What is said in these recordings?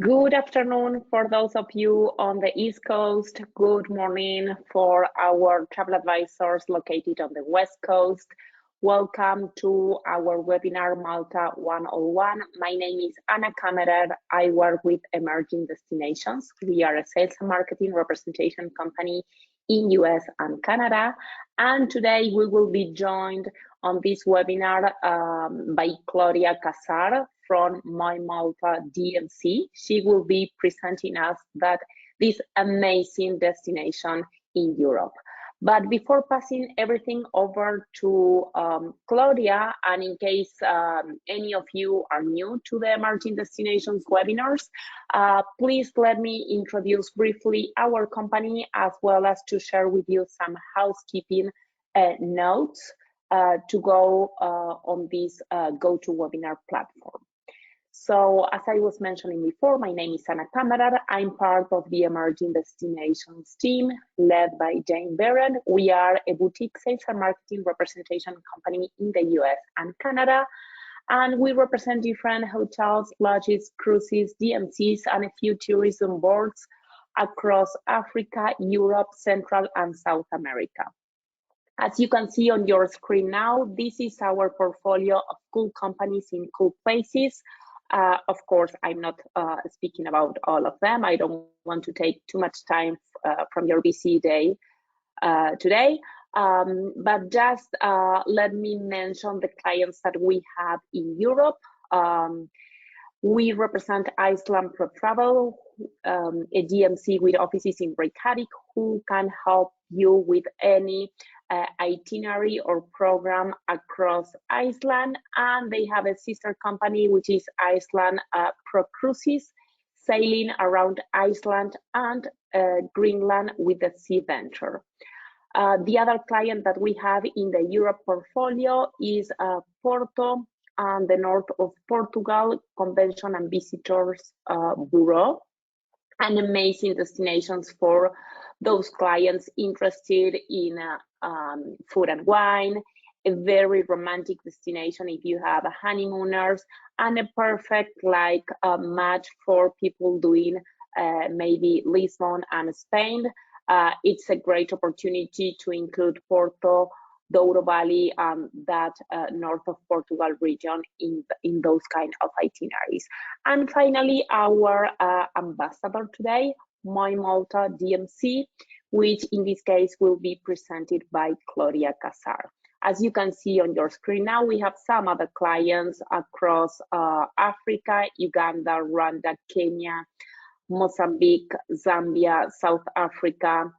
Good afternoon for those of you on the East Coast. Good morning for our travel advisors located on the West Coast. Welcome to our webinar Malta 101. My name is Anna Kammerer. I work with Emerging Destinations. We are a sales and marketing representation company in US and Canada. And today we will be joined on this webinar by Claudia Casar from My Malta DMC. She will be presenting us this amazing destination in Europe. But before passing everything over to Claudia, and in case any of you are new to the Emerging Destinations webinars, please let me introduce briefly our company, as well as to share with you some housekeeping notes to go on this GoToWebinar platform. So as I was mentioning before, my name is Anna Kammerer. I'm part of the Emerging Destinations team led by Jane Barron. We are a boutique sales and marketing representation company in the US and Canada. And we represent different hotels, lodges, cruises, DMCs, and a few tourism boards across Africa, Europe, Central and South America. As you can see on your screen now, this is our portfolio of cool companies in cool places. Of course, I'm not speaking about all of them. I don't want to take too much time from your busy day today, but just let me mention the clients that we have in Europe. We represent Iceland Pro Travel, a DMC with offices in Reykjavik, who can help you with any itinerary or program across Iceland, and they have a sister company which is Iceland Pro Cruises, sailing around Iceland and Greenland with the Sea Venture. The other client that we have in the Europe portfolio is Porto and the north of Portugal Convention and Visitors Bureau, and amazing destinations for those clients interested in food and wine, a very romantic destination if you have honeymooners, and a perfect match for people doing maybe Lisbon and Spain. It's a great opportunity to include Porto, Douro Valley, and that north of Portugal region in those kind of itineraries. And finally, our ambassador today, My Malta DMC, which in this case will be presented by Claudia Casar. As you can see on your screen now, we have some other clients across Africa, Uganda, Rwanda, Kenya, Mozambique, Zambia, South Africa.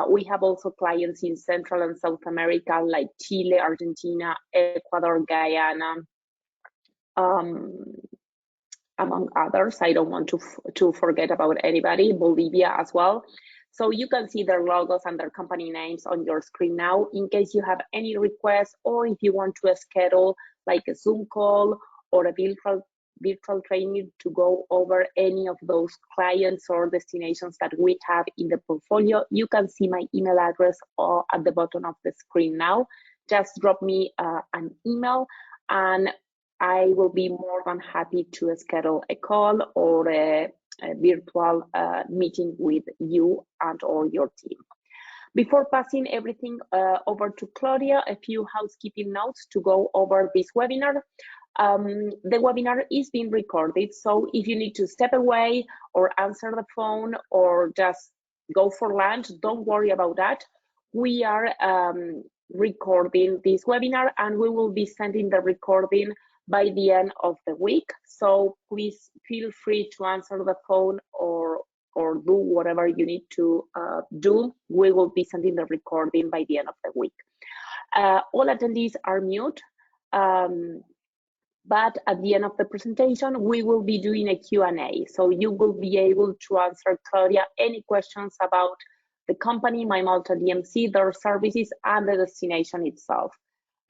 We have also clients in Central and South America like Chile, Argentina, Ecuador, Guyana, among others. I don't want to forget about anybody, Bolivia as well. So you can see their logos and their company names on your screen now. In case you have any requests, or if you want to schedule like a Zoom call or a virtual training to go over any of those clients or destinations that we have in the portfolio, you can see my email address at the bottom of the screen now. Just drop me an email and I will be more than happy to schedule a call or a virtual meeting with you and or your team. Before passing everything over to Claudia, a few housekeeping notes to go over this webinar. The webinar is being recorded, so if you need to step away or answer the phone or just go for lunch, don't worry about that. We are recording this webinar and we will be sending the recording by the end of the week. So please feel free to answer the phone or do whatever you need to do. We will be sending the recording by the end of the week. All attendees are mute, but at the end of the presentation, we will be doing a Q&A. So you will be able to answer Claudia any questions about the company, My Malta DMC, their services, and the destination itself.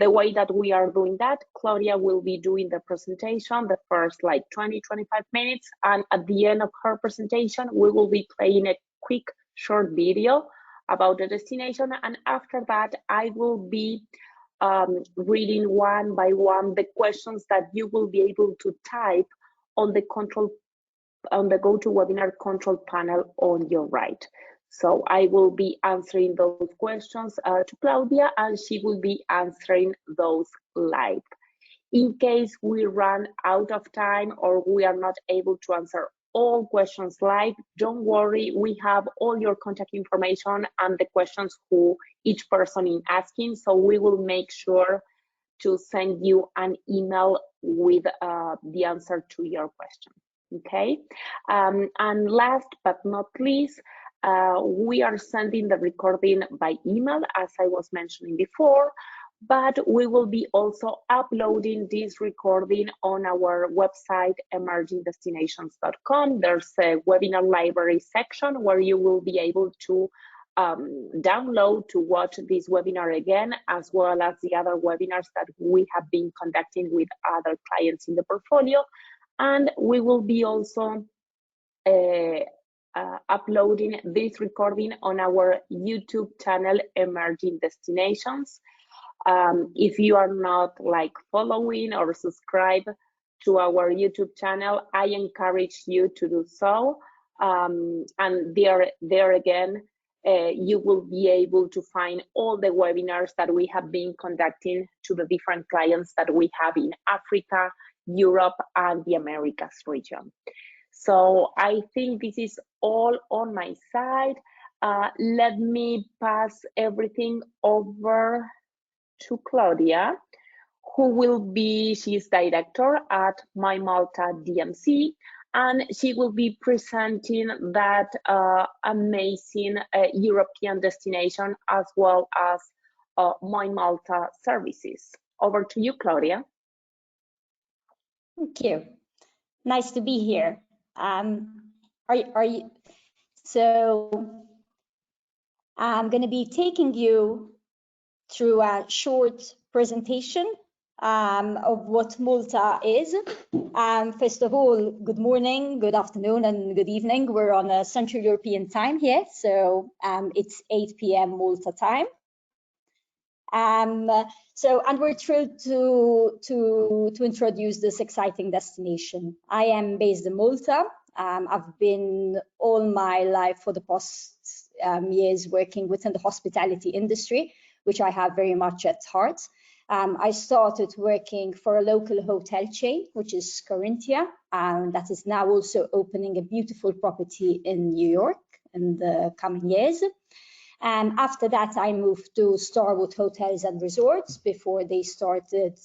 The way that we are doing that, Claudia will be doing the presentation, the first 20-25 minutes, and at the end of her presentation, we will be playing a quick short video about the destination, and after that, I will be reading one by one the questions that you will be able to type on the control GoToWebinar control panel on your right. So I will be answering those questions to Claudia, and she will be answering those live. In case we run out of time or we are not able to answer all questions live, don't worry, we have all your contact information and the questions who each person is asking, so we will make sure to send you an email with the answer to your question, okay? And last but not least, we are sending the recording by email, as I was mentioning before, but we will be also uploading this recording on our website, emergingdestinations.com. There's a webinar library section where you will be able to download to watch this webinar again, as well as the other webinars that we have been conducting with other clients in the portfolio. And we will be also uploading this recording on our YouTube channel, Emerging Destinations. If you are not following or subscribe to our YouTube channel, I encourage you to do so. And there again, you will be able to find all the webinars that we have been conducting to the different clients that we have in Africa, Europe, and the Americas region. So I think this is all on my side. Let me pass everything over to Claudia, who will be, she's director at My Malta DMC, and she will be presenting that amazing European destination, as well as My Malta services. Over to you, Claudia. Thank you. Nice to be here. So I'm going to be taking you through a short presentation of what Malta is. First of all, good morning, good afternoon, and good evening. We're on a Central European time here, so it's 8 p.m. Malta time. And we're thrilled to introduce this exciting destination. I am based in Malta. I've been all my life for the past years working within the hospitality industry, which I have very much at heart. I started working for a local hotel chain, which is Corinthia, that is now also opening a beautiful property in New York in the coming years. After that, I moved to Starwood Hotels and Resorts before they started,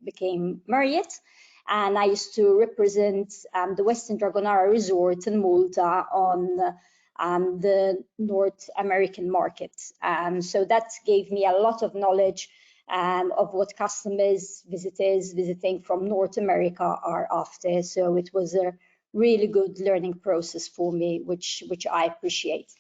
became Marriott. And I used to represent the Western Dragonara Resort in Malta on the North American market. So that gave me a lot of knowledge of what customers, visitors visiting from North America are after. So it was a really good learning process for me, which I appreciate.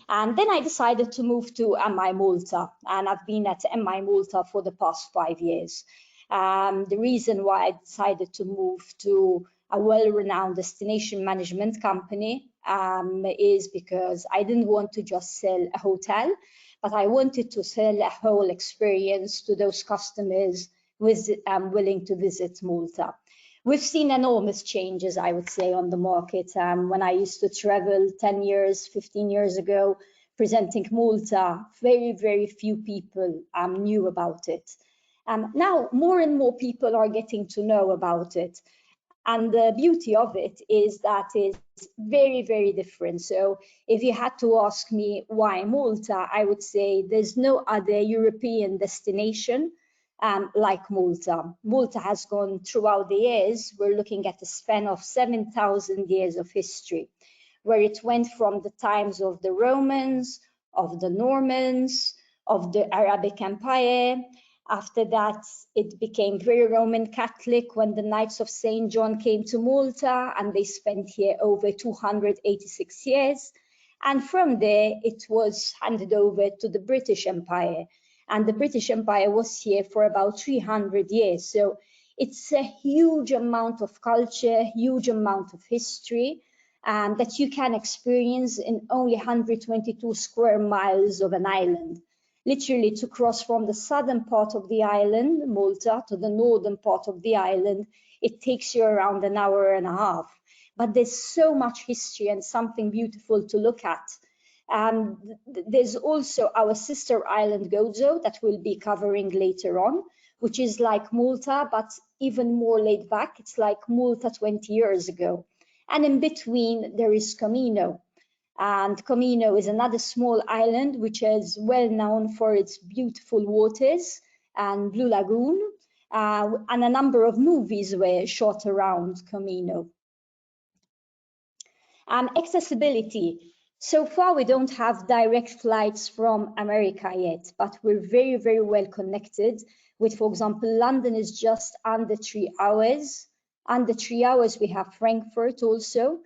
And then I decided to move to MI Malta, and I've been at MI Malta for the past 5 years. The reason why I decided to move to a well-renowned destination management company is because I didn't want to just sell a hotel, but I wanted to sell a whole experience to those customers willing to visit Malta. We've seen enormous changes, I would say, on the market. When I used to travel 10 years, 15 years ago, presenting Malta, very, very few people knew about it. Now, more and more people are getting to know about it. And the beauty of it is that it's very, very different. So if you had to ask me why Malta, I would say there's no other European destination like Malta. Malta has gone throughout the years. We're looking at a span of 7,000 years of history, where it went from the times of the Romans, of the Normans, of the Arabic Empire. After that, it became very Roman Catholic when the Knights of St. John came to Malta, and they spent here over 286 years. And from there, it was handed over to the British Empire. And the British Empire was here for about 300 years. So it's a huge amount of culture, huge amount of history that you can experience in only 122 square miles of an island. Literally, to cross from the southern part of the island, Malta, to the northern part of the island, it takes you around an hour and a half. but there's so much history and something beautiful to look at. There's also our sister island Gozo that we'll be covering later on, which is like Malta, but even more laid back. It's like Malta 20 years ago. And in between, there is Comino. And Comino is another small island, which is well known for its beautiful waters and Blue Lagoon. And a number of movies were shot around Comino. Accessibility. So far, we don't have direct flights from America yet, but we're very, very well connected with, for example, London is just under 3 hours. Under 3 hours, we have Frankfurt also.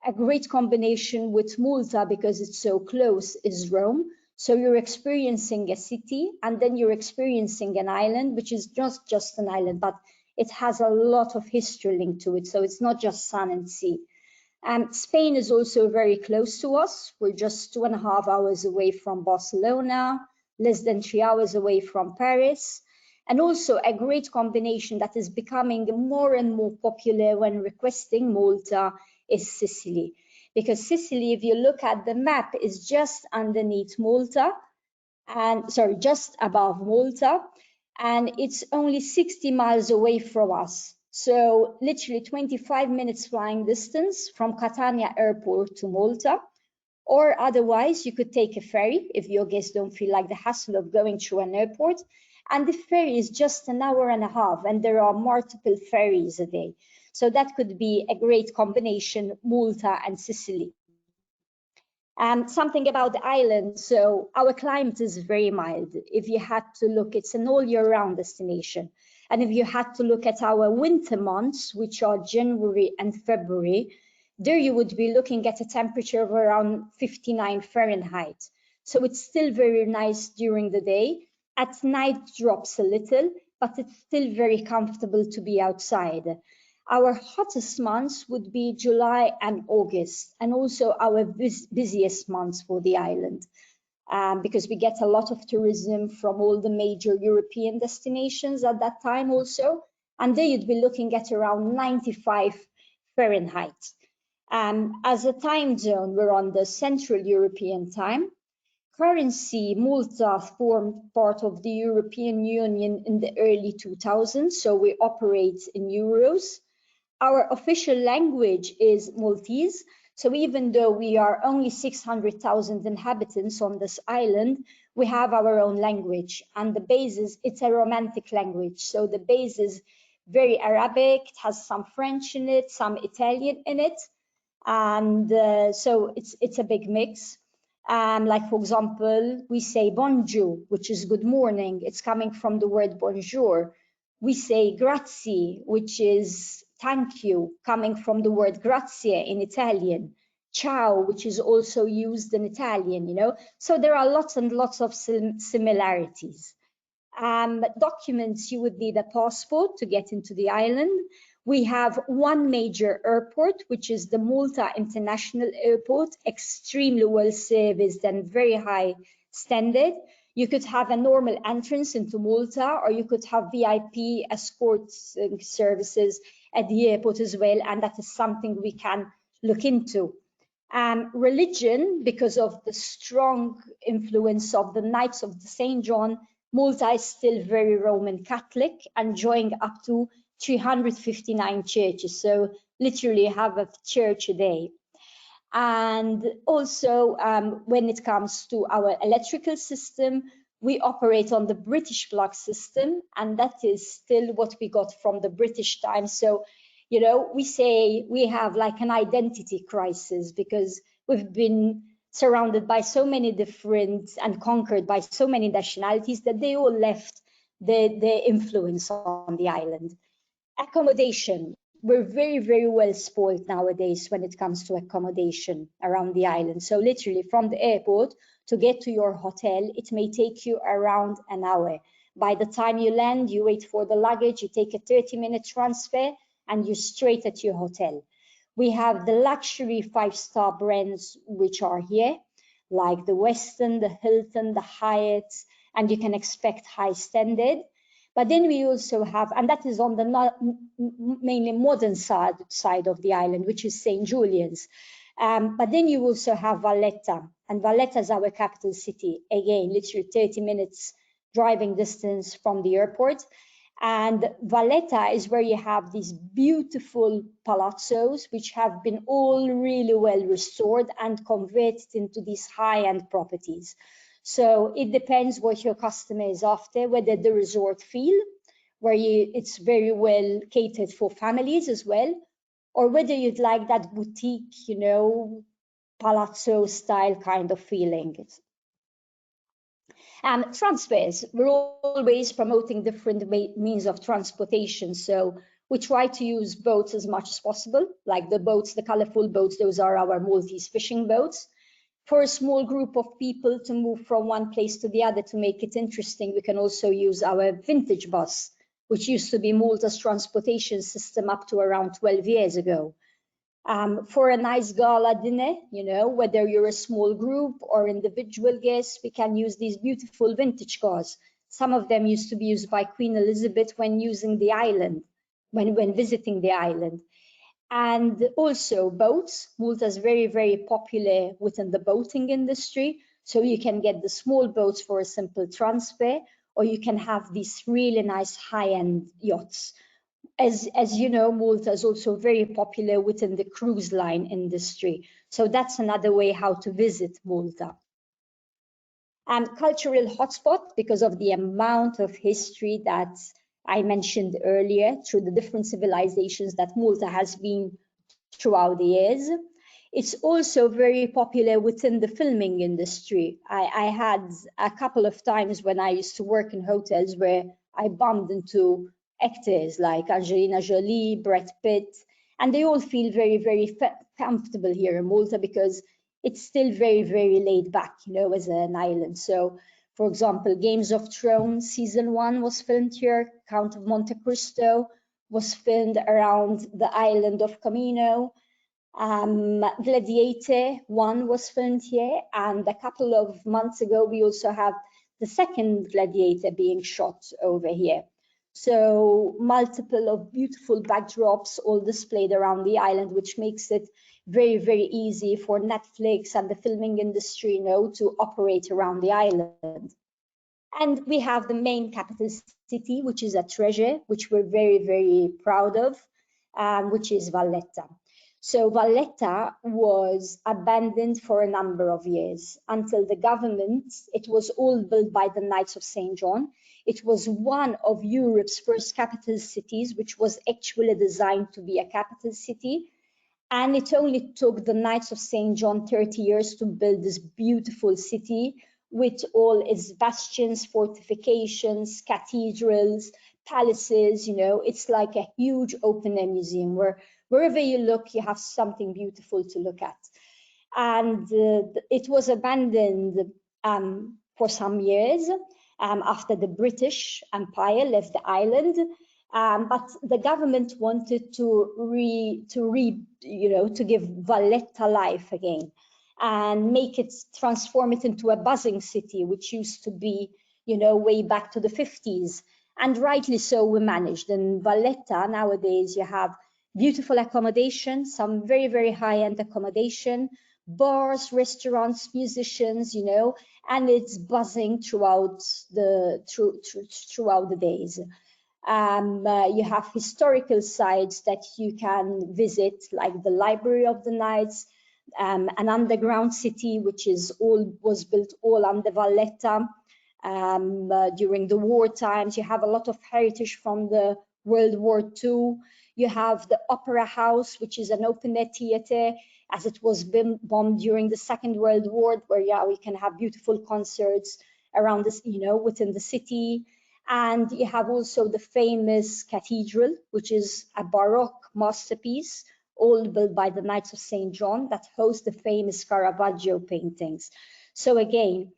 A great combination with Malta, because it's so close, is Rome. So you're experiencing a city, and then you're experiencing an island, which is just an island, but it has a lot of history linked to it. So it's not just sun and sea. Spain is also very close to us. We're just 2.5 hours away from Barcelona, less than 3 hours away from Paris. And also a great combination that is becoming more and more popular when requesting Malta is Sicily. Because Sicily, if you look at the map, is just underneath Malta, and sorry, just above Malta, and it's only 60 miles away from us. So literally 25 minutes flying distance from Catania airport to Malta, or otherwise you could take a ferry if your guests don't feel like the hassle of going through an airport. And the ferry is just 1.5 hours, and there are multiple ferries a day. So that could be a great combination, Malta and Sicily. Something about the island. So our climate is very mild. If you had to look, it's an all year round destination. And if you had to look at our winter months, which are January and February, there you would be looking at a temperature of around 59 Fahrenheit. So it's still very nice during the day. At night drops a little, but it's still very comfortable to be outside. Our hottest months would be July and August, and also our busiest months for the island, because we get a lot of tourism from all the major European destinations at that time also. And there you'd be looking at around 95 Fahrenheit. As a time zone, we're on the Central European time. Currency, Malta formed part of the European Union in the early 2000s, so we operate in euros. Our official language is Maltese. So even though we are only 600,000 inhabitants on this island, we have our own language. And the basis, it's a Romantic language. So the base is very Arabic, it has some French in it, some Italian in it. And so it's a big mix. Like, for example, we say bonjour, which is good morning. It's coming from the word bonjour. We say grazie, which is thank you, coming from the word grazie in Italian. Ciao, which is also used in Italian, you know. So there are lots and lots of similarities. Documents, you would need a passport to get into the island. We have one major airport, which is the Malta International Airport, extremely well serviced and very high standard. You could have a normal entrance into Malta, or you could have VIP escort services at the airport as well, and that is something we can look into. Religion, because of the strong influence of the Knights of the St. John, Malta is still very Roman Catholic, enjoying up to 359 churches, so literally have a church a day. And also, when it comes to our electrical system, we operate on the British clock system, and that is still what we got from the British time. So, you know, we say we have like an identity crisis because we've been surrounded by so many different and conquered by so many nationalities that they all left their influence on the island. Accommodation. We're very, very well spoiled nowadays when it comes to accommodation around the island. So literally from the airport to get to your hotel, it may take you around an hour. By the time you land, you wait for the luggage, you take a 30-minute transfer, and you're straight at your hotel. We have the luxury 5-star brands which are here, like the Westin, the Hilton, the Hyatt, and you can expect high standard. But then we also have, and that is on the mainly modern side of the island, which is St. Julian's. But then you also have Valletta, and Valletta is our capital city. Again, literally 30 minutes driving distance from the airport. And Valletta is where you have these beautiful palazzos, which have been all really well restored and converted into these high-end properties. So it depends what your customer is after, whether the resort feel, where it's very well catered for families as well, or whether you'd like that boutique, you know, palazzo style kind of feeling. Transfers, we're always promoting different means of transportation. So we try to use boats as much as possible, like the boats, the colorful boats, those are our Maltese fishing boats. For a small group of people to move from one place to the other to make it interesting, we can also use our vintage bus, which used to be Malta's transportation system up to around 12 years ago. For a nice gala dinner, you know, whether you're a small group or individual guests, we can use these beautiful vintage cars. Some of them used to be used by Queen Elizabeth when using the island, when visiting the island. And also boats. Malta is very, very popular within the boating industry. So you can get the small boats for a simple transfer, or you can have these really nice high-end yachts. As you know, Malta is also very popular within the cruise line industry. So that's another way how to visit Malta. And cultural hotspot, because of the amount of history that I mentioned earlier through the different civilizations that Malta has been throughout the years. It's also very popular within the filming industry. I had a couple of times when I used to work in hotels where I bumped into actors like Angelina Jolie, Brad Pitt, and they all feel very, very comfortable here in Malta because it's still very, very laid back, you know, as an island. So, for example, Games of Thrones season 1 was filmed here, Count of Monte Cristo was filmed around the island of Camino. Gladiator 1 was filmed here, and a couple of months ago we also have the second Gladiator being shot over here. So multiple of beautiful backdrops all displayed around the island, which makes it very, very easy for Netflix and the filming industry, you know, to operate around the island. And we have the main capital city, which is a treasure, which we're very, very proud of, which is Valletta. So Valletta was abandoned for a number of years until the government, it was all built by the Knights of St. John. It was one of Europe's first capital cities, which was actually designed to be a capital city. And it only took the Knights of St. John 30 years to build this beautiful city with all its bastions, fortifications, cathedrals, palaces, you know, it's like a huge open-air museum where wherever you look, you have something beautiful to look at. And it was abandoned for some years after the British Empire left the island. But the government wanted to give Valletta life again and transform it into a buzzing city, which used to be, you know, way back to the 50s. And rightly so, we managed. In Valletta nowadays, you have beautiful accommodation, some very, very high-end accommodation, bars, restaurants, musicians, you know, and it's buzzing throughout the days. You have historical sites that you can visit, like the Library of the Knights, an underground city which was built all under Valletta during the war times. You have a lot of heritage from the World War II. You have the Opera House, which is an open-air theatre, as it was bombed during the Second World War, where we can have beautiful concerts around this, you know, within the city. And you have also the famous cathedral, which is a Baroque masterpiece, all built by the Knights of St. John, that hosts the famous Caravaggio paintings. So again,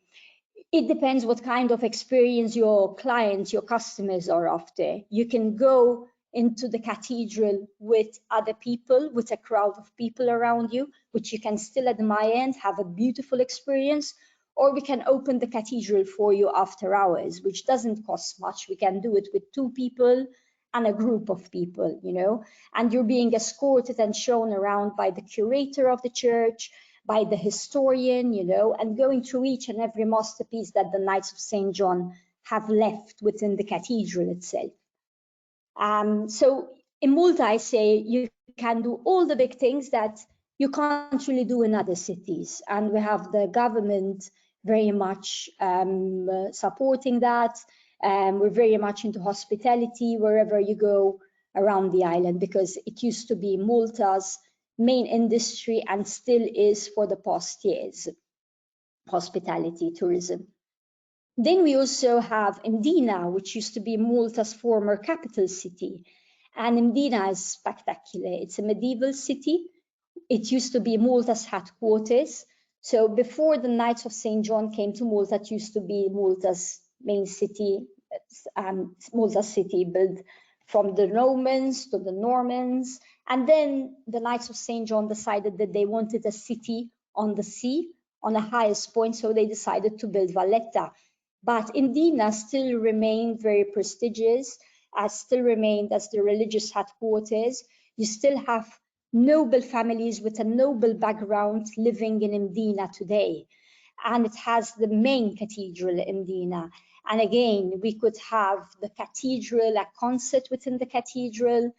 it depends what kind of experience your clients, your customers are after. You can go into the cathedral with other people, with a crowd of people around you, which you can still admire and have a beautiful experience. or we can open the cathedral for you after hours, which doesn't cost much. We can do it with 2 people and a group of people, you know, and you're being escorted and shown around by the curator of the church, by the historian, you know, and going through each and every masterpiece that the Knights of St. John have left within the cathedral itself. So in Malta, I say you can do all the big things that you can't really do in other cities. And we have the government very much supporting that. We're very much into hospitality wherever you go around the island, because it used to be Malta's main industry and still is for the past years, hospitality, tourism. Then we also have Mdina, which used to be Malta's former capital city. And Mdina is spectacular. It's a medieval city. It used to be Malta's headquarters. So before the Knights of St. John came to Malta, it used to be Malta's main city, Malta's city built from the Romans to the Normans. And then the Knights of St. John decided that they wanted a city on the sea, on the highest point, so they decided to build Valletta. But Mdina still remained very prestigious, still remained as the religious headquarters. You still have noble families with a noble background living in Mdina today. And it has the main cathedral in Mdina. And again, we could have the cathedral, a concert within the cathedral.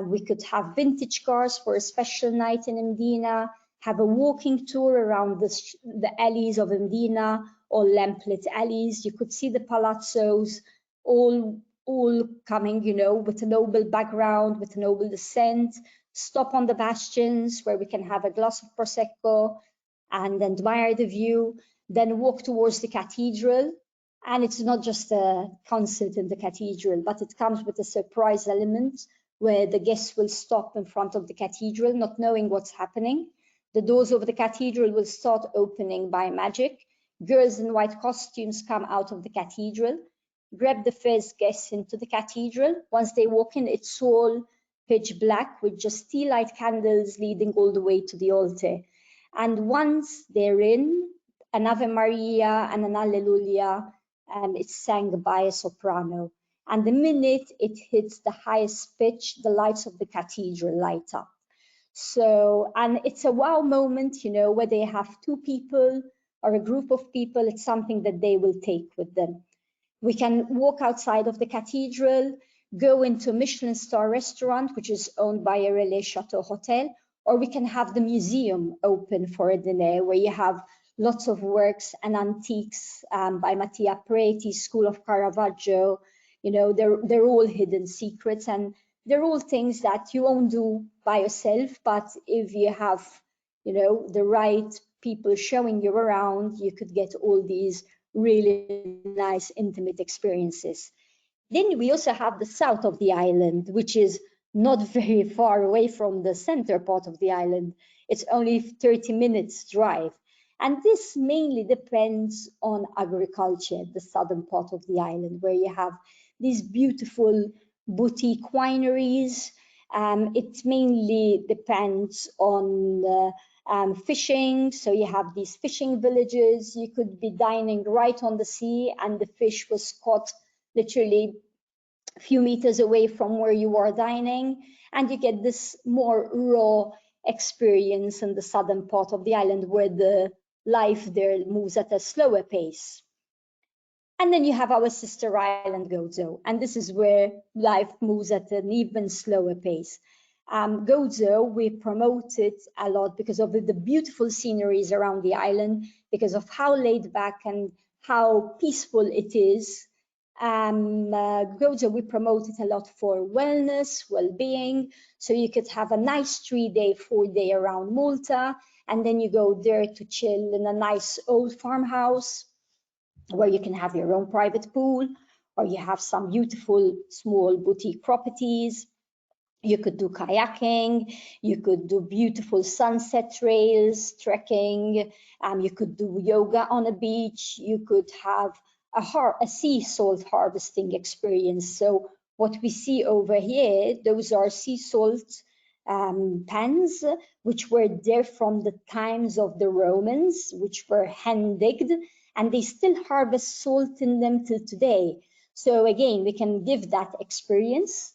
We could have vintage cars for a special night in Mdina, have a walking tour around the alleys of Mdina, or lamplit alleys. You could see the palazzos all coming, you know, with a noble background, with a noble descent. Stop on the bastions where we can have a glass of Prosecco and admire the view, then walk towards the cathedral. And it's not just a concert in the cathedral, but it comes with a surprise element where the guests will stop in front of the cathedral, not knowing what's happening. The doors of the cathedral will start opening by magic. Girls in white costumes come out of the cathedral, grab the first guests into the cathedral. Once they walk in, it's all pitch black with just tea light candles leading all the way to the altar. And once they're in, an Ave Maria and an Alleluia, it's sang by a soprano. And the minute it hits the highest pitch, the lights of the cathedral light up. So, and it's a wow moment, you know, where they have 2 people or a group of people. It's something that they will take with them. We can walk outside of the cathedral, go into a Michelin star restaurant, which is owned by a Relais Chateau Hotel, or we can have the museum open for a dinner where you have lots of works and antiques by Mattia Preti, School of Caravaggio. You know, they're all hidden secrets, and they're all things that you won't do by yourself, but if you have, you know, the right people showing you around, you could get all these really nice, intimate experiences. Then we also have the south of the island, which is not very far away from the center part of the island. It's only 30 minutes drive. And this mainly depends on agriculture, the southern part of the island, where you have these beautiful boutique wineries. It mainly depends on fishing. So you have these fishing villages. You could be dining right on the sea, and the fish was caught literally a few meters away from where you are dining, and you get this more raw experience in the southern part of the island, where the life there moves at a slower pace. And then you have our sister island, Gozo, and this is where life moves at an even slower pace. Gozo, we promote it a lot because of the beautiful sceneries around the island, because of how laid back and how peaceful it is. Gozo, we promote it a lot for wellness, well-being. So you could have a nice 3-day, 4-day around Malta, and then you go there to chill in a nice old farmhouse where you can have your own private pool, or you have some beautiful small boutique properties. You could do kayaking, you could do beautiful sunset trails, trekking, you could do yoga on a beach, you could have a sea salt harvesting experience. So what we see over here, those are sea salt pans, which were there from the times of the Romans, which were hand digged, and they still harvest salt in them till today. So again, we can give that experience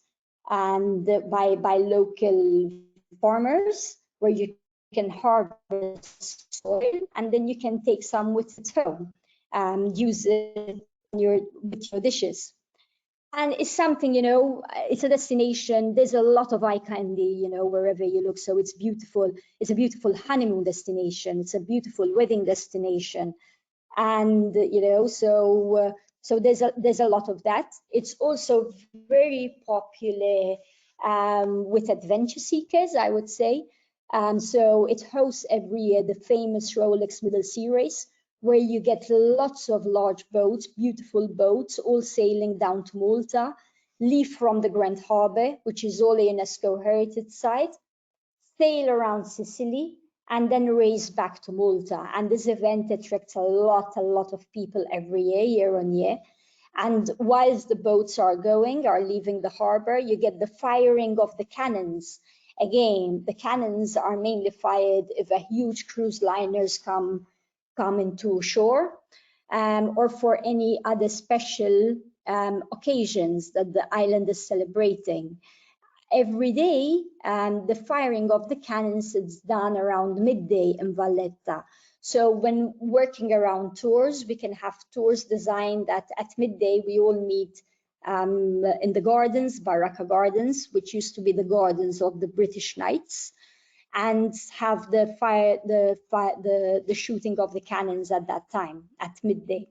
and by local farmers, where you can harvest soil and then you can take some with it home, use it with your dishes. And it's something, you know, it's a destination. There's a lot of eye candy, you know, wherever you look. So it's beautiful. It's a beautiful honeymoon destination. It's a beautiful wedding destination. And, you know, so there's a lot of that. It's also very popular with adventure seekers, I would say. So it hosts every year the famous Rolex Middle Sea Race, where you get lots of large boats, beautiful boats, all sailing down to Malta, leave from the Grand Harbour, which is all a UNESCO Heritage Site, sail around Sicily, and then race back to Malta. And this event attracts a lot of people every year, year on year. And whilst the boats are leaving the harbour, you get the firing of the cannons. Again, the cannons are mainly fired if a huge cruise liners come into shore, or for any other special occasions that the island is celebrating. Every day, the firing of the cannons is done around midday in Valletta. So when working around tours, we can have tours designed that at midday we all meet in the gardens, Baraka Gardens, which used to be the gardens of the British Knights, and have the shooting of the cannons at that time, at midday.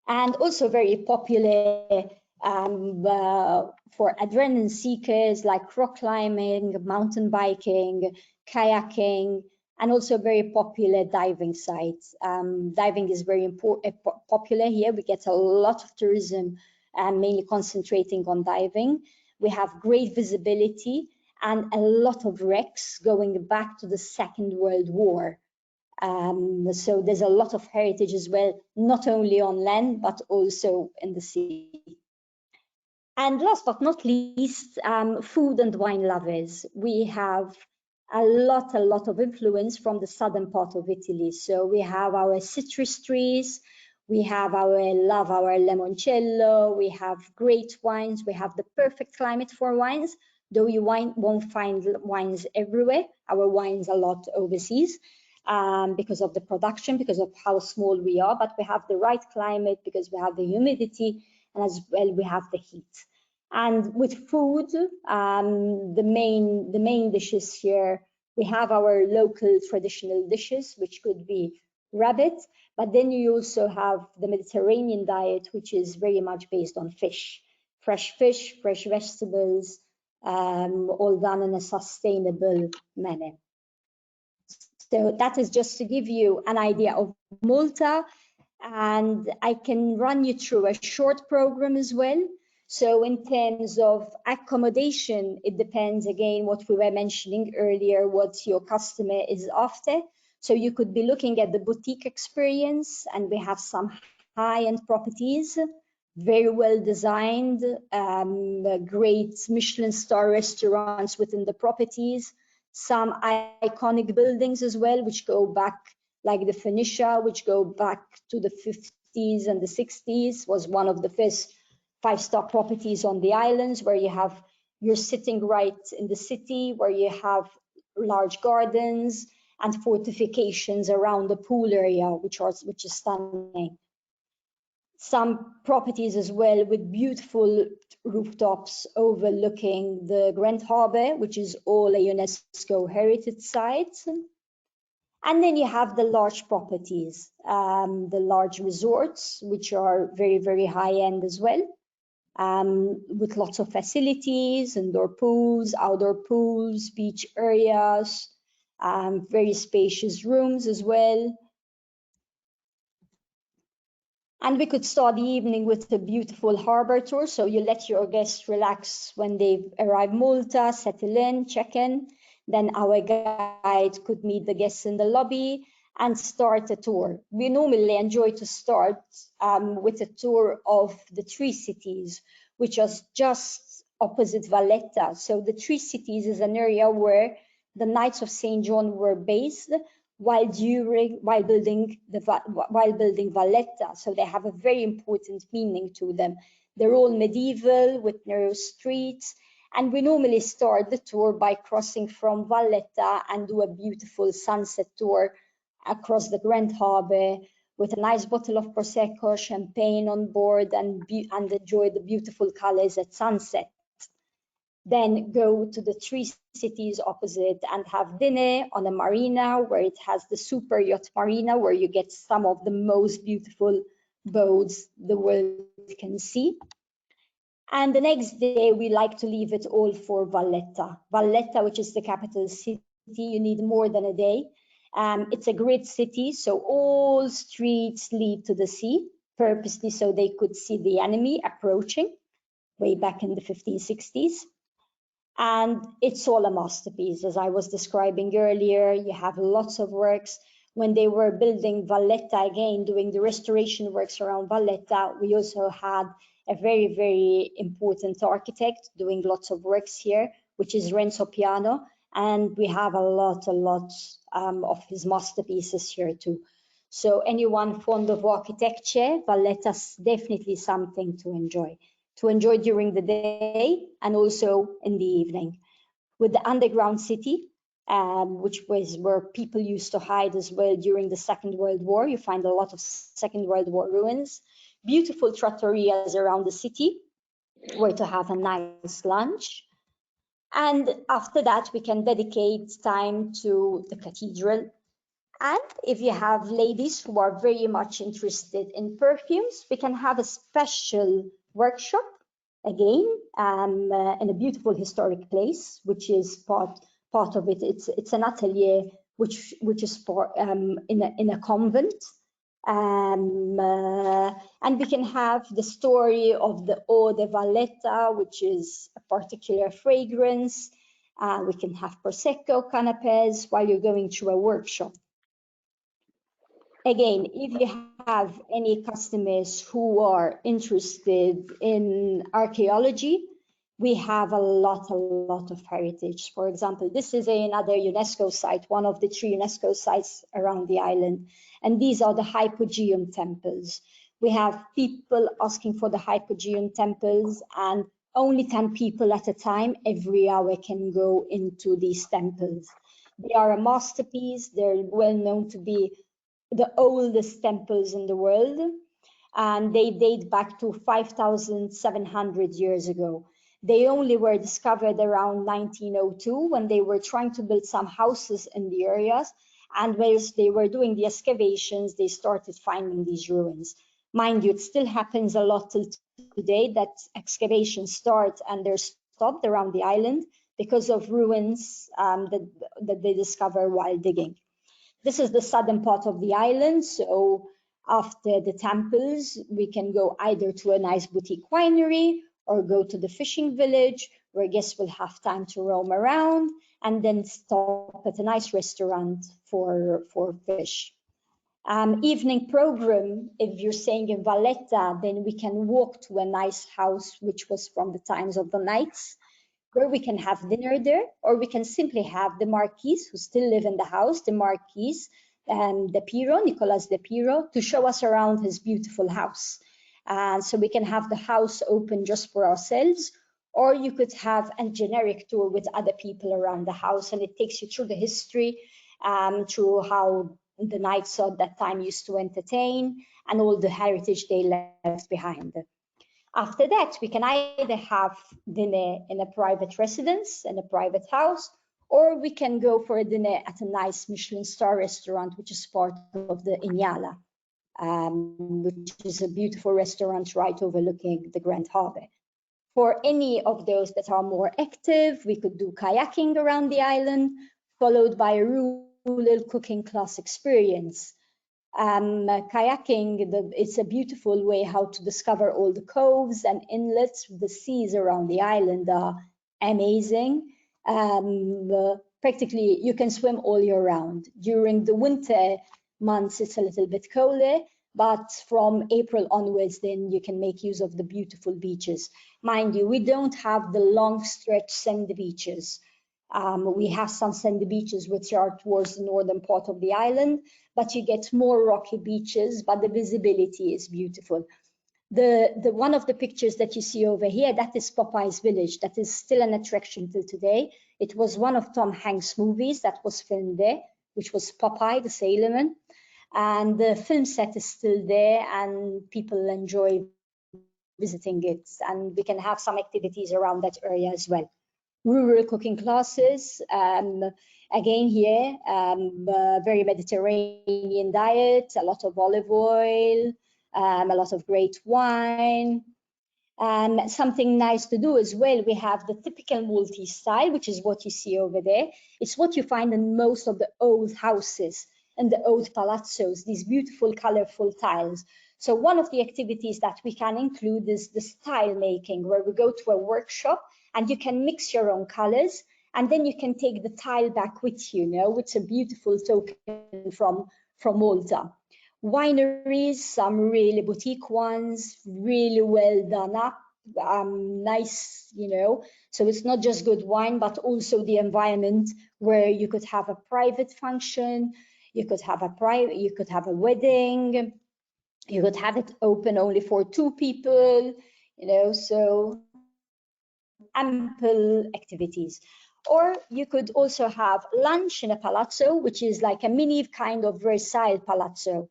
And also very popular for adrenaline seekers, like rock climbing, mountain biking, kayaking, and also very popular diving sites. Diving is very popular here. We get a lot of tourism, mainly concentrating on diving. We have great visibility and a lot of wrecks going back to the Second World War. So there's a lot of heritage as well, not only on land, but also in the sea. And last but not least, food and wine lovers. We have a lot of influence from the southern part of Italy. So we have our citrus trees, we have our limoncello, we have great wines, we have the perfect climate for wines, though you won't find wines everywhere. Our wines a lot overseas because of the production, because of how small we are, but we have the right climate because we have the humidity, and as well we have the heat. And with food, the main dishes here, we have our local traditional dishes, which could be rabbit, but then you also have the Mediterranean diet, which is very much based on fish, fresh vegetables, all done in a sustainable manner. So that is just to give you an idea of Malta, and I can run you through a short program as well. So in terms of accommodation, it depends again what we were mentioning earlier, what your customer is after. So you could be looking at the boutique experience, and we have some high-end properties, very well designed, great Michelin star restaurants within the properties, some iconic buildings as well, which go back, like the Phoenicia, which go back to the 50s and the 60s, was one of the first 5-star properties on the islands, where you're sitting right in the city, where you have large gardens and fortifications around the pool area, which is stunning. Some properties as well with beautiful rooftops overlooking the Grand Harbour, which is all a UNESCO Heritage Site. And then you have the large properties, the large resorts, which are very high-end as well, with lots of facilities, indoor pools, outdoor pools, beach areas, very spacious rooms as well. And we could start the evening with a beautiful harbor tour. So you let your guests relax when they arrive Malta, settle in, check in. Then our guide could meet the guests in the lobby and start a tour. We normally enjoy to start with a tour of the 3 cities, which are just opposite Valletta. So the three cities is an area where the Knights of St. John were based while building Valletta. So they have a very important meaning to them. They're all medieval with narrow streets. And we normally start the tour by crossing from Valletta and do a beautiful sunset tour across the Grand Harbour with a nice bottle of Prosecco, champagne on board, and enjoy the beautiful colors at sunset. Then go to the three cities opposite and have dinner on a marina where it has the super yacht marina, where you get some of the most beautiful boats the world can see. And the next day, we like to leave it all for Valletta. Valletta, which is the capital city, you need more than a day. It's a great city, so all streets lead to the sea, purposely so they could see the enemy approaching way back in the 1560s. And it's all a masterpiece, as I was describing earlier. You have lots of works. When they were building Valletta again, doing the restoration works around Valletta, we also had a very, very important architect doing lots of works here, which is Renzo Piano. And we have a lot of his masterpieces here too. So anyone fond of architecture, Valletta's definitely something to enjoy during the day and also in the evening. With the underground city, which was where people used to hide as well during the Second World War. You find a lot of Second World War ruins, beautiful trattorias around the city, where to have a nice lunch. And after that, we can dedicate time to the cathedral. And if you have ladies who are very much interested in perfumes, we can have a special workshop again in a beautiful historic place, which is part of it. It's an atelier which is in a convent. And we can have the story of the Eau de Valletta, which is a particular fragrance. We can have Prosecco canapes while you're going through a workshop. Again, if you have any customers who are interested in archaeology, we have a lot of heritage. For example, this is another UNESCO site, one of the 3 UNESCO sites around the island. And these are the Hypogean temples. We have people asking for the Hypogean temples, and only 10 people at a time every hour can go into these temples. They are a masterpiece. They're well known to be the oldest temples in the world, and they date back to 5,700 years ago. They only were discovered around 1902 when they were trying to build some houses in the areas, and whilst they were doing the excavations, they started finding these ruins. Mind you, it still happens a lot till today that excavations start and they're stopped around the island because of ruins that they discover while digging. This is the southern part of the island, so after the temples, we can go either to a nice boutique winery or go to the fishing village, where guests will have time to roam around and then stop at a nice restaurant for fish. Evening program, if you're staying in Valletta, then we can walk to a nice house, which was from the times of the knights, where we can have dinner there, or we can simply have the Marquis, who still live in the house, the Marquis Nicolas de Piro, to show us around his beautiful house. And so we can have the house open just for ourselves, or you could have a generic tour with other people around the house, and it takes you through the history, through how the knights of that time used to entertain, and all the heritage they left behind. After that, we can either have dinner in a private residence, in a private house, or we can go for a dinner at a nice Michelin star restaurant, which is part of the Ignala, which is a beautiful restaurant right overlooking the Grand Harbour. For any of those that are more active, we could do kayaking around the island, followed by a rural cooking class experience. Kayaking, it's a beautiful way how to discover all the coves and inlets. The seas around the island are amazing. Practically, you can swim all year round. During the winter months, it's a little bit colder, but from April onwards, then you can make use of the beautiful beaches. Mind you, we don't have the long stretch sandy beaches. We have some sandy beaches which are towards the northern part of the island, but you get more rocky beaches, but the visibility is beautiful. The one of the pictures that you see over here, that is Popeye's village. That is still an attraction till today. It was one of Tom Hanks' movies that was filmed there, which was Popeye the Sailorman. And the film set is still there, and people enjoy visiting it. And we can have some activities around that area as well. Rural cooking classes, again here, very Mediterranean diet, a lot of olive oil, a lot of great wine. Something nice to do as well, we have the typical Maltese style, which is what you see over there. It's what you find in most of the old houses and the old palazzos, these beautiful, colorful tiles. So one of the activities that we can include is the style making, where we go to a workshop and you can mix your own colors, and then you can take the tile back with you, it's a beautiful token from Malta. Wineries, some really boutique ones, really well done up, nice, so it's not just good wine, but also the environment where you could have a private function, you could have a wedding, you could have it open only for 2 people, so ample activities. Or you could also have lunch in a palazzo, which is like a mini kind of Versailles palazzo.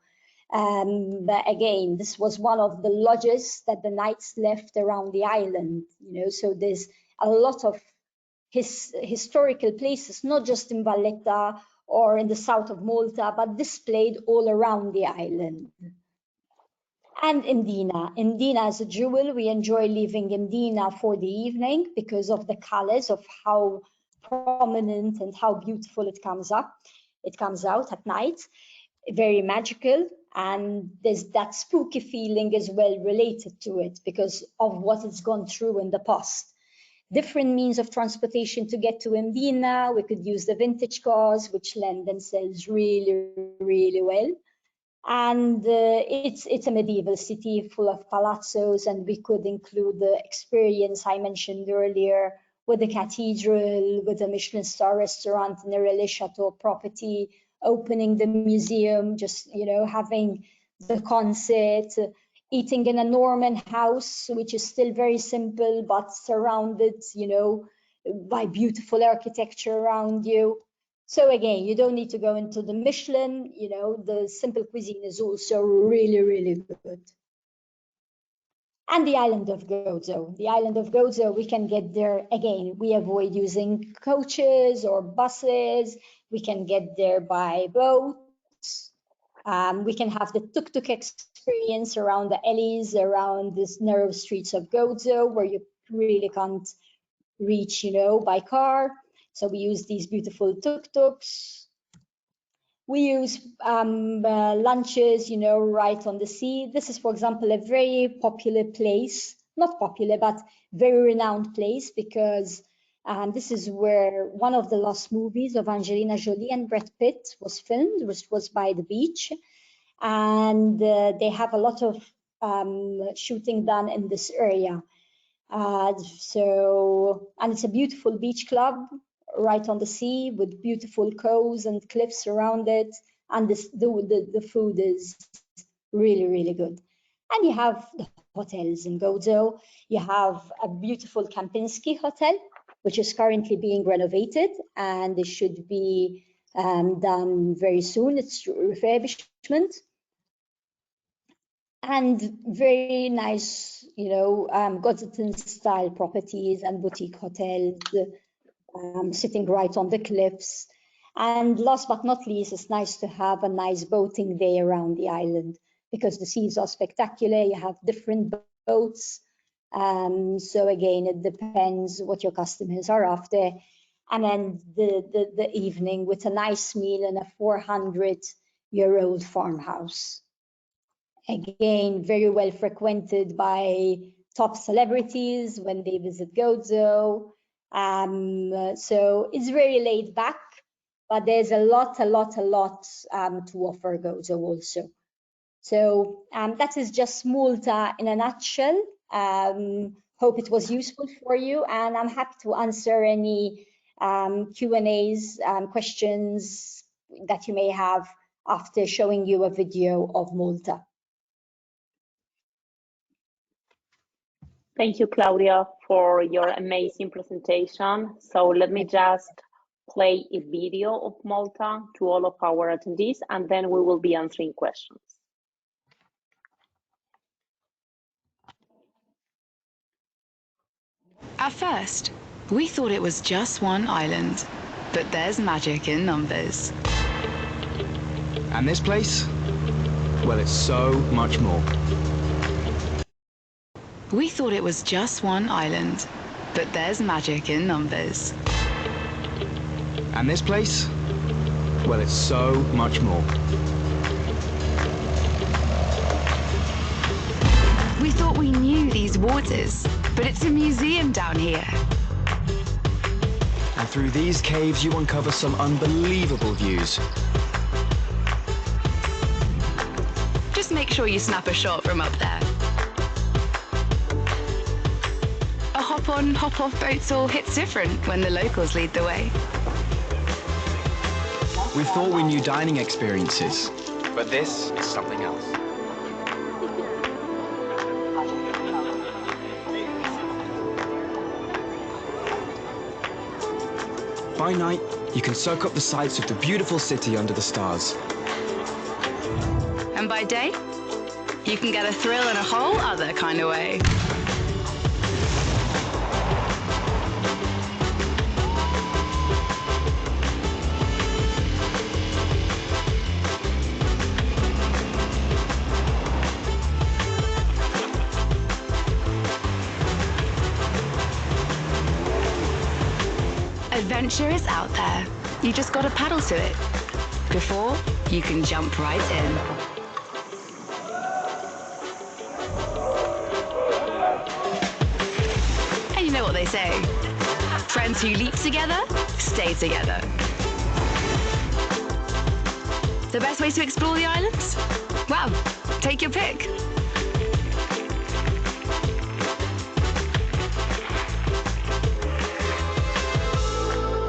But again, this was one of the lodges that the knights left around the island, so there's a lot of historical places, not just in Valletta or in the south of Malta, but displayed all around the island. And Mdina is a jewel. We enjoy leaving Mdina for the evening because of the colors, of how prominent and how beautiful it comes out at night. Very magical, and there's that spooky feeling as well related to it because of what it's gone through in the past. Different means of transportation to get to Mdina. We could use the vintage cars, which lend themselves really, really well. And it's a medieval city full of palazzos, and we could include the experience I mentioned earlier with the cathedral, with the Michelin star restaurant in the Relais Chateau property, opening the museum, just, having the concert, eating in a Norman house, which is still very simple, but surrounded, by beautiful architecture around you. So again, you don't need to go into the Michelin, the simple cuisine is also really, really good. And the island of Gozo. The island of Gozo, we can get there, again, we avoid using coaches or buses. We can get there by boats. We can have the tuk-tuk experience around the alleys, around these narrow streets of Gozo, where you really can't reach, by car. So we use these beautiful tuk-tuks. We use lunches, right on the sea. This is, for example, a very popular place, not popular, but very renowned place, because this is where one of the last movies of Angelina Jolie and Brad Pitt was filmed, which was by the beach. And they have a lot of shooting done in this area. And it's a beautiful beach club right on the sea with beautiful coves and cliffs around it, and the food is really, really good. And you have the hotels in Gozo. You have a beautiful Kempinski hotel, which is currently being renovated, and it should be done very soon. It's refurbishment. And very nice, Gozitan style properties and boutique hotels, sitting right on the cliffs. And last but not least, it's nice to have a nice boating day around the island because the seas are spectacular. You have different boats. So again, it depends what your customers are after. And then the evening with a nice meal in a 400-year-old farmhouse. Again, very well frequented by top celebrities when they visit Gozo. So it's very laid back, but there's a lot to offer Gozo also. So that is just Malta in a nutshell. Hope it was useful for you, and I'm happy to answer any Q&As, questions that you may have after showing you a video of Malta. Thank you, Claudia, for your amazing presentation. So let me just play a video of Malta to all of our attendees, and then we will be answering questions. At first, we thought it was just one island, but there's magic in numbers. And this place? Well, it's so much more. We thought it was just one island, but there's magic in numbers. And this place? Well, it's so much more. We thought we knew these waters, but it's a museum down here. And through these caves, you uncover some unbelievable views. Just make sure you snap a shot from up there. A hop-on, hop-off boat tour hits different when the locals lead the way. We thought we knew dining experiences, but this is something else. By night, you can soak up the sights of the beautiful city under the stars. And by day, you can get a thrill in a whole other kind of way. Adventure is out there. You just gotta paddle to it. Before, you can jump right in. And you know what they say, friends who leap together, stay together. The best way to explore the islands? Well, take your pick.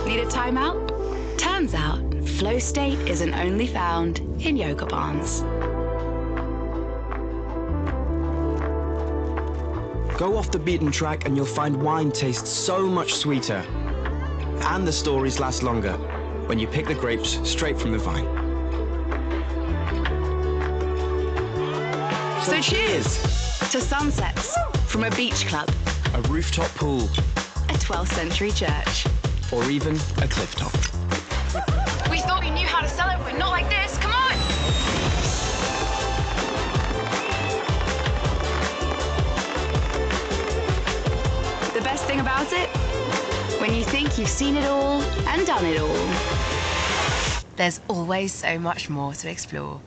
Need a timeout? Turns out, flow state isn't only found in yoga barns. Go off the beaten track and you'll find wine tastes so much sweeter. And the stories last longer when you pick the grapes straight from the vine. So cheers to sunsets from a beach club, A rooftop pool, a 12th century church. or even a cliff top. We thought we knew how to sell it, but not like this. Come on! The best thing about it? When you think you've seen it all and done it all, there's always so much more to explore.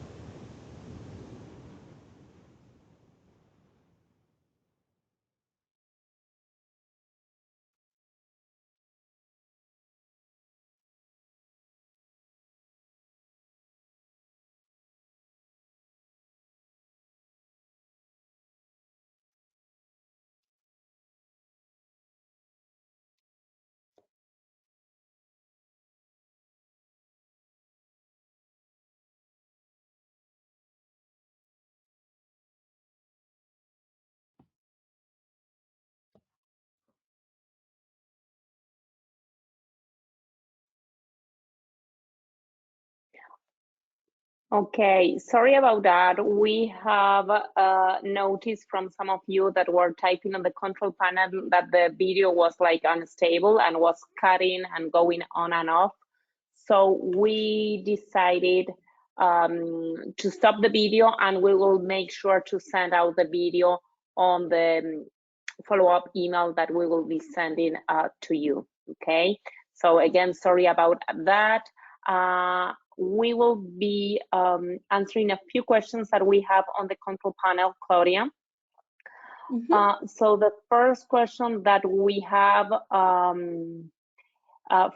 Okay, sorry about that. We have noticed from some of you that were typing on the control panel that the video was like unstable and was cutting and going on and off. So we decided to stop the video, and we will make sure to send out the video on the follow-up email that we will be sending to you, okay? So again, sorry about that. We will be answering a few questions that we have on the control panel, Claudia. So the first question that we have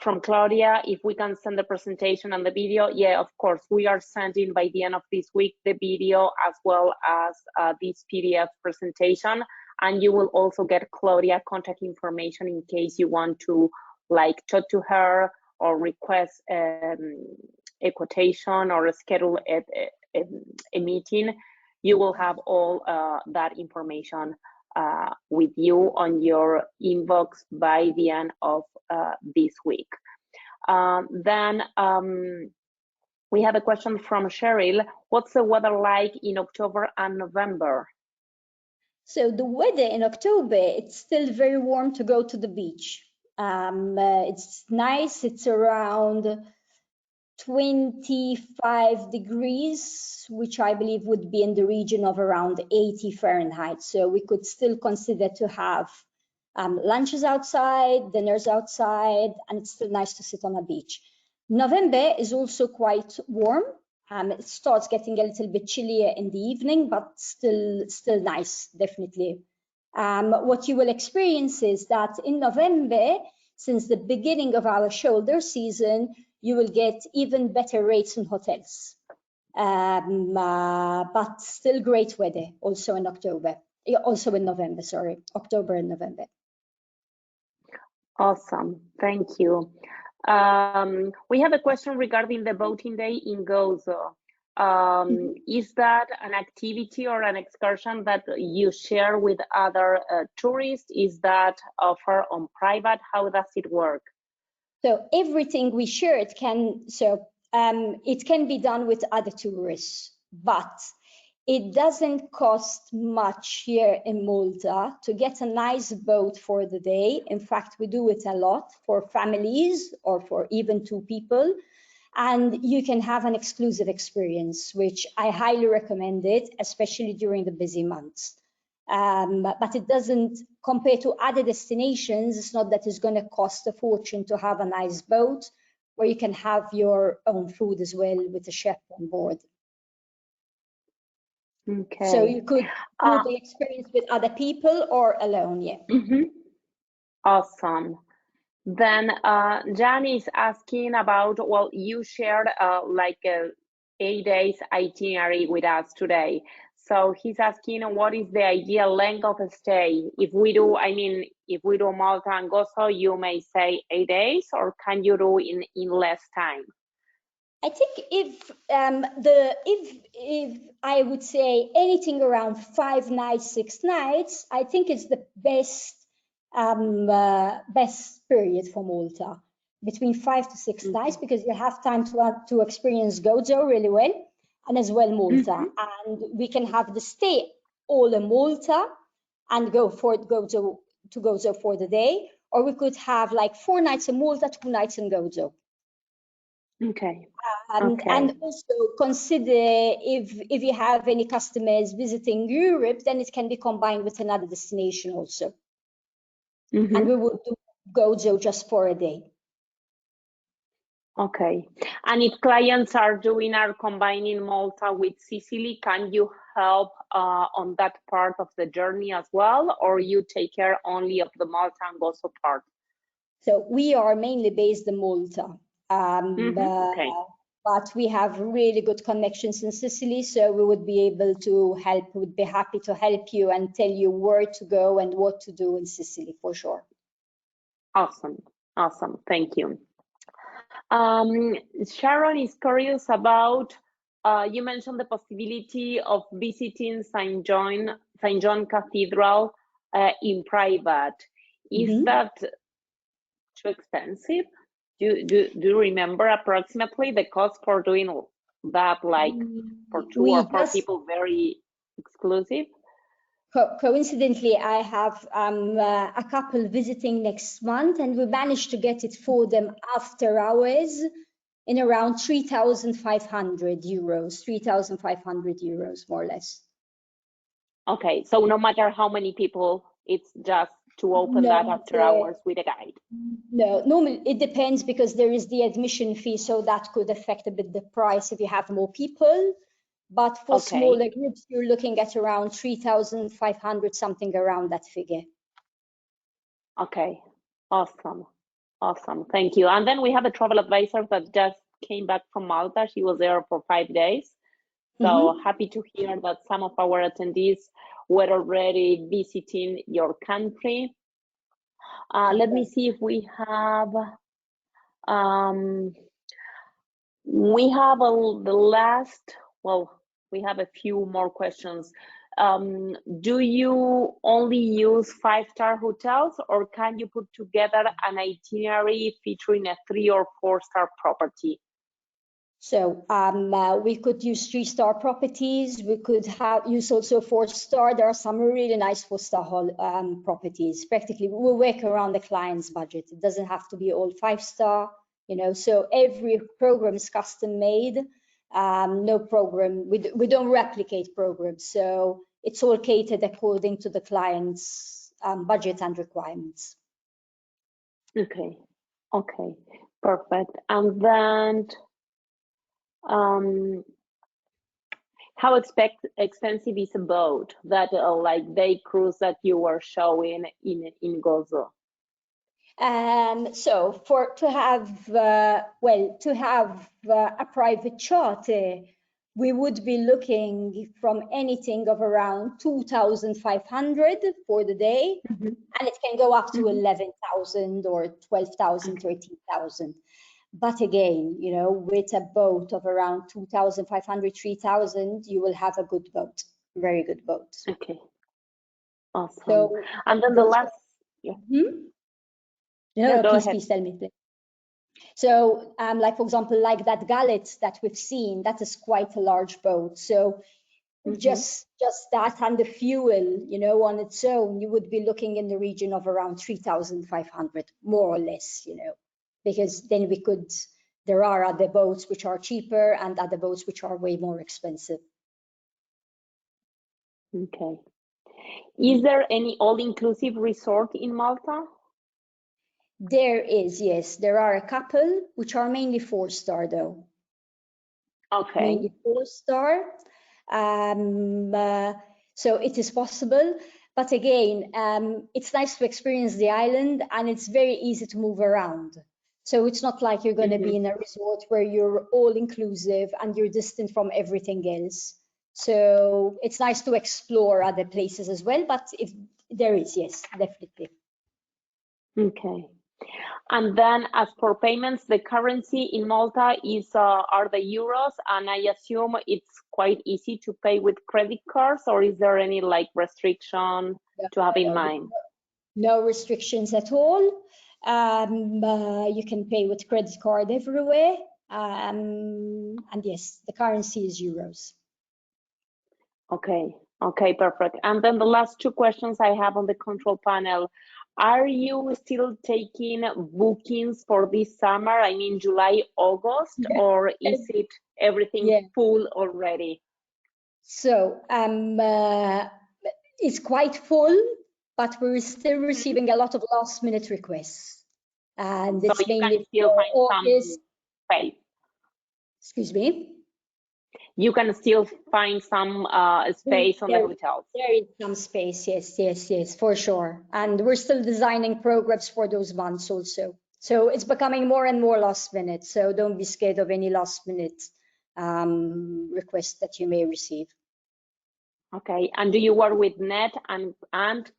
from Claudia, if we can send the presentation and the video. Yeah, of course, we are sending by the end of this week the video as well as this PDF presentation. And you will also get Claudia contact information in case you want to like talk to her or request a quotation or schedule a meeting. You will have all that information with you on your inbox by the end of this week. Then we have a question from Cheryl. What's the weather like in October and November? So the weather in October, it's still very warm to go to the beach. It's nice. It's around 25 degrees, which I believe would be in the region of around 80 Fahrenheit. So we could still consider to have lunches outside, dinners outside, and it's still nice to sit on a beach. November is also quite warm. It starts getting a little bit chillier in the evening, but still nice, definitely. What you will experience is that in November, since the beginning of our shoulder season, you will get even better rates in hotels. But still great weather also in October, also in November, sorry, October and November. Awesome, thank you. We have a question regarding the boating day in Gozo. Is that an activity or an excursion that you share with other tourists? Is that offered on private? How does it work? So everything we share, it can be done with other tourists, but it doesn't cost much here in Malta to get a nice boat for the day. In fact, we do it a lot for families or for even two people. And you can have an exclusive experience, which I highly recommend it, especially during the busy months. But it doesn't, compare to other destinations, it's not that it's going to cost a fortune to have a nice boat where you can have your own food as well with a chef on board. Okay. So you could do the experience with other people or alone, yeah. Awesome. Then Jan is asking about, well, you shared like a 8 days itinerary with us today. So he's asking, what is the ideal length of a stay? If we do, if we do Malta and Gozo, you may say 8 days, or can you do in less time? I think if I would say anything around 5 nights, 6 nights, I think it's the best period for Malta, between 5 to 6 nights, because you have time to experience Gozo really well, and as well Malta, and we can have the stay all in Malta and go for Gozo for the day, or we could have like 4 nights in Malta, 2 nights in Gozo. Okay. And also consider if you have any customers visiting Europe, then it can be combined with another destination also. And we would do Gozo just for a day. Okay. And if clients are combining Malta with Sicily, can you help on that part of the journey as well, or you take care only of the Malta and Gozo part? So we are mainly based in Malta. Okay. But we have really good connections in Sicily, so we would be able to help, would be happy to help you and tell you where to go and what to do in Sicily for sure. Awesome, awesome, thank you. Sharon is curious about, you mentioned the possibility of visiting St. John Cathedral in private. Is that too expensive? Do you remember approximately the cost for doing that, like for 2 or 4 people, very exclusive? Coincidentally, I have a couple visiting next month, and we managed to get it for them after hours in around 3,500 euros, 3,500 euros more or less. Okay, so no matter how many people, it's just to open that after hours with a guide? No, normally it depends, because there is the admission fee, so that could affect a bit the price if you have more people. But for smaller groups, you're looking at around 3,500, something around that figure. Okay, awesome, awesome, thank you. And then we have a travel advisor that just came back from Malta. She was there for 5 days. So happy to hear that some of our attendees were already visiting your country. Let me see if we have the last, well, we have a few more questions. Do you only use 5-star hotels, or can you put together an itinerary featuring a 3- or 4-star property? So we could use 3-star properties. We could use also 4-star. There are some really nice 4-star properties. Practically, we work around the client's budget. It doesn't have to be all 5-star, you know. So every program is custom made. No program, we don't replicate programs. So it's all catered according to the client's budget and requirements. Okay, okay, perfect. And then, how expensive is a boat, that like day cruise that you were showing in Gozo? So to have a private charter, we would be looking from anything of around 2,500 for the day, and it can go up to 11,000 or 12,000, 13,000. But again, you know, with a boat of around 2,500, 3,000, you will have a good boat, very good boat. Okay, awesome. So, and then the last, yeah. No, go please, ahead. please tell me, please. So, like for example, like that gallet that we've seen, that is quite a large boat. So, just that and the fuel, you know, on its own, you would be looking in the region of around 3,500, more or less, you know, because then we could. There are other boats which are cheaper and other boats which are way more expensive. Okay. Is there any all-inclusive resort in Malta? There is, yes. There are a couple which are mainly 4-star though. Okay. Mainly 4-star. So it is possible, but again, it's nice to experience the island, and it's very easy to move around. So it's not like you're going to be in a resort where you're all inclusive and you're distant from everything else. So it's nice to explore other places as well, but if there is, yes, definitely. Okay. And then as for payments, the currency in Malta is are the euros, and I assume it's quite easy to pay with credit cards, or is there any like restriction to have in mind? No restrictions at all. You can pay with credit card everywhere. And yes, the currency is euros. Okay, okay, perfect. And then the last two questions I have on the control panel. Are you still taking bookings for this summer? I mean, July, August, or is it everything full already? So it's quite full, but we're still receiving a lot of last-minute requests, and so it's you mainly can still for find August. some space. Excuse me. You can still find some space on the hotels. There is some space, yes, for sure. And we're still designing programs for those months also. So it's becoming more and more last minute. So don't be scared of any last minute requests that you may receive. Okay, and do you work with net and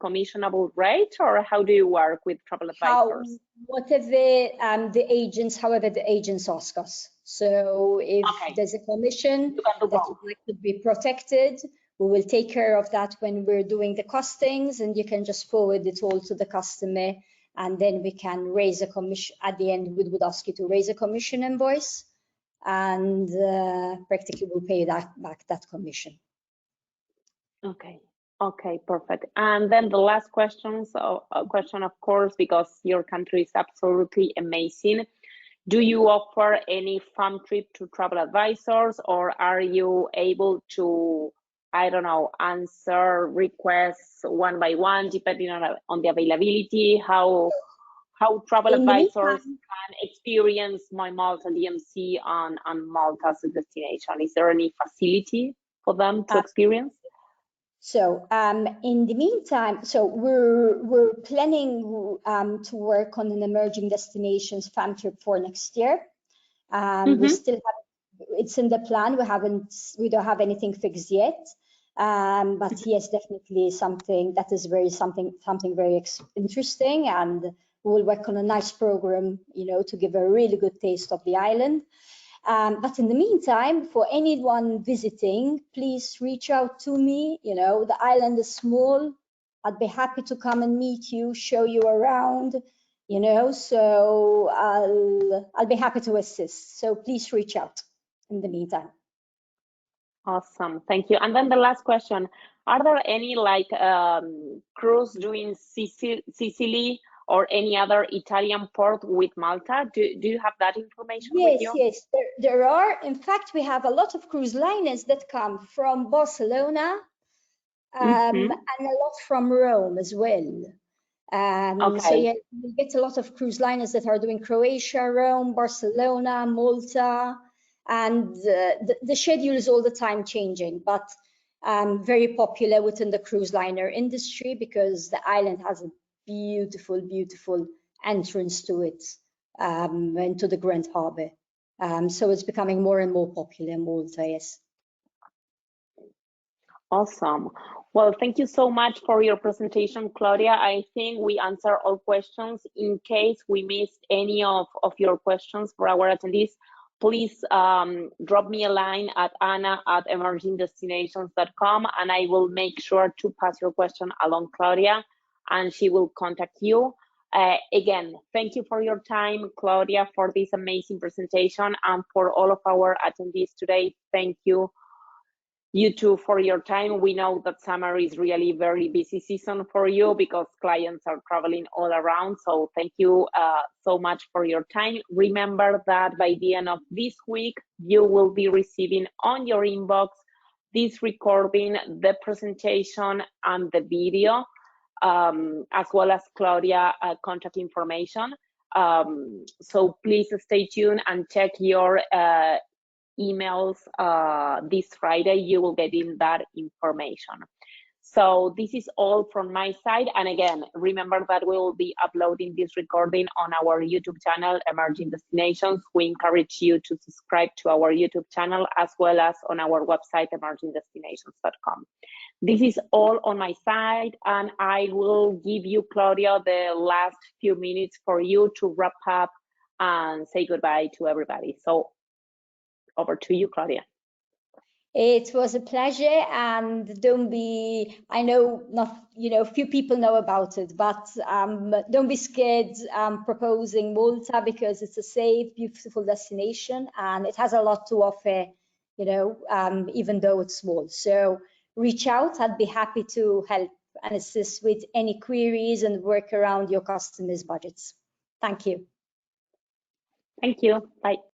commissionable rate, or how do you work with travel advisors? Whatever the agents ask us. So if there's a commission that could be protected, we will take care of that when we're doing the costings, and you can just forward it all to the customer, and then we can raise a commission. At the end, we would ask you to raise a commission invoice, and practically we'll pay back that commission. Okay. Okay, perfect. And then the last question, so a question, of course, because your country is absolutely amazing. Do you offer any fun trip to travel advisors, or are you able to, I don't know, answer requests one by one, depending on the availability? How travel advisors can experience my Malta DMC on Malta as a destination? Is there any facility for them to experience? So in the meantime, so we're planning to work on an emerging destinations fam trip for next year. We still have, it's in the plan. We don't have anything fixed yet. But yes, definitely something that is something very interesting, and we'll work on a nice program, to give a really good taste of the island. But in the meantime, for anyone visiting, please reach out to me. The island is small. I'd be happy to come and meet you, show you around, so I'll be happy to assist. So please reach out in the meantime. Awesome, thank you. And then the last question, are there any cruise doing Sicily or any other Italian port with Malta? Do you have that information with you? Yes, there are. In fact, we have a lot of cruise liners that come from Barcelona, and a lot from Rome as well. Okay. So yeah, we get a lot of cruise liners that are doing Croatia, Rome, Barcelona, Malta, and the schedule is all the time changing, but very popular within the cruise liner industry because the island has a beautiful, beautiful entrance to it, into the Grand Harbour. So it's becoming more and more popular in Malta, yes. Awesome. Well, thank you so much for your presentation, Claudia. I think we answered all questions. In case we missed any of your questions for our attendees, please drop me a line at anna@emergingdestinations.com, and I will make sure to pass your question along Claudia, and she will contact you. Again, thank you for your time, Claudia, for this amazing presentation, and for all of our attendees today. Thank you. You too for your time. We know that summer is really very busy season for you because clients are traveling all around. So thank you so much for your time. Remember that by the end of this week, you will be receiving on your inbox this recording, the presentation, and the video, as well as Claudia contact information. So please stay tuned and check your emails this Friday. You will get in that information. So this is all from my side, and again, remember that we will be uploading this recording on our YouTube channel, Emerging Destinations. We encourage you to subscribe to our YouTube channel as well as on our website, emergingdestinations.com. This is all on my side, and I will give you, Claudia, the last few minutes for you to wrap up and say goodbye to everybody. So over to you, Claudia. It was a pleasure, and I know few people know about it, but don't be scared proposing Malta, because it's a safe, beautiful destination, and it has a lot to offer, even though it's small. So reach out. I'd be happy to help and assist with any queries and work around your customers' budgets. Thank you. Thank you. Bye.